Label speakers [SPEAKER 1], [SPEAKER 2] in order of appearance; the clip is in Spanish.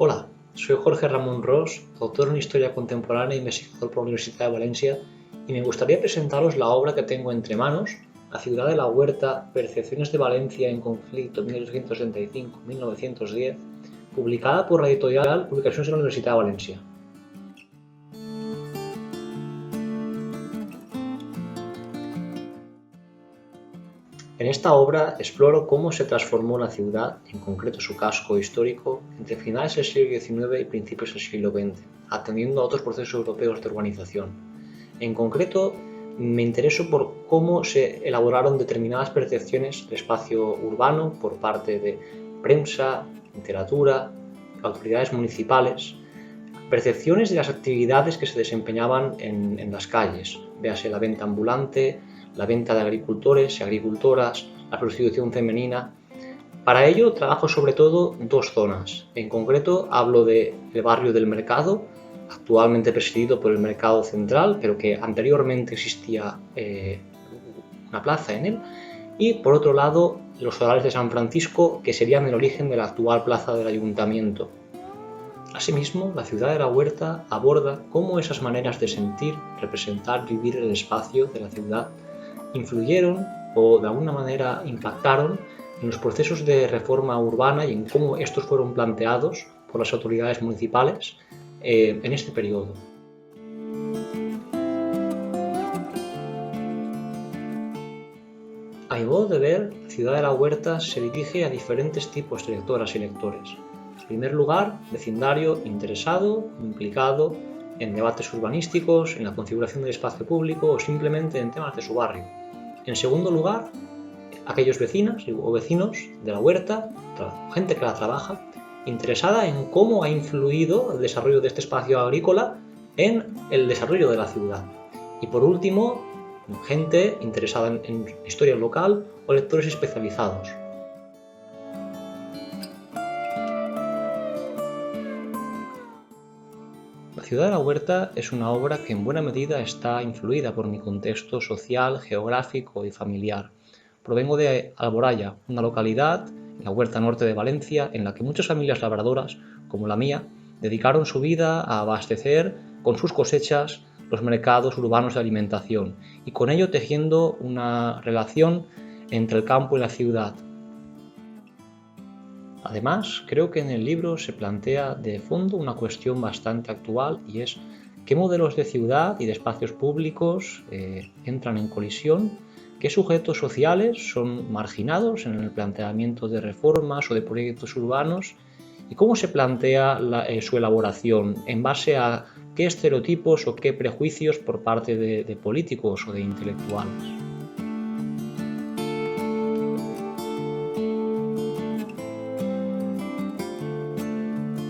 [SPEAKER 1] Hola, soy Jorge Ramón Ros, doctor en Historia Contemporánea e investigador por la Universidad de Valencia, y me gustaría presentaros la obra que tengo entre manos, La ciudad de la huerta, percepciones de Valencia en conflicto 1865-1910, publicada por la editorial Publicaciones de la Universidad de Valencia. En esta obra exploro cómo se transformó la ciudad, en concreto su casco histórico, entre finales del siglo XIX y principios del siglo XX, atendiendo a otros procesos europeos de urbanización. En concreto, me intereso por cómo se elaboraron determinadas percepciones del espacio urbano por parte de prensa, literatura, autoridades municipales, percepciones de las actividades que se desempeñaban en las calles, véase la venta ambulante, la venta de agricultores y agricultoras, la prostitución femenina. Para ello trabajo sobre todo dos zonas. En concreto hablo del barrio del Mercado, actualmente presidido por el Mercado Central, pero que anteriormente existía una plaza en él. Y por otro lado los solares de San Francisco, que serían el origen de la actual plaza del Ayuntamiento. Asimismo, la ciudad de la huerta aborda cómo esas maneras de sentir, representar, vivir el espacio de la ciudad influyeron o de alguna manera impactaron en los procesos de reforma urbana y en cómo estos fueron planteados por las autoridades municipales en este periodo. A mi modo de ver, la ciudad de la huerta se dirige a diferentes tipos de lectoras y lectores. En primer lugar, vecindario interesado, implicado en debates urbanísticos, en la configuración del espacio público o simplemente en temas de su barrio. En segundo lugar, aquellos vecinas o vecinos de la huerta, gente que la trabaja, interesada en cómo ha influido el desarrollo de este espacio agrícola en el desarrollo de la ciudad. Y por último, gente interesada en historia local o lectores especializados. La ciudad de la huerta es una obra que en buena medida está influida por mi contexto social, geográfico y familiar. Provengo de Alboraya, una localidad en la huerta norte de Valencia en la que muchas familias labradoras, como la mía, dedicaron su vida a abastecer con sus cosechas los mercados urbanos de alimentación y con ello tejiendo una relación entre el campo y la ciudad. Además, creo que en el libro se plantea de fondo una cuestión bastante actual y es qué modelos de ciudad y de espacios públicos entran en colisión, qué sujetos sociales son marginados en el planteamiento de reformas o de proyectos urbanos y cómo se plantea su elaboración en base a qué estereotipos o qué prejuicios por parte de políticos o de intelectuales.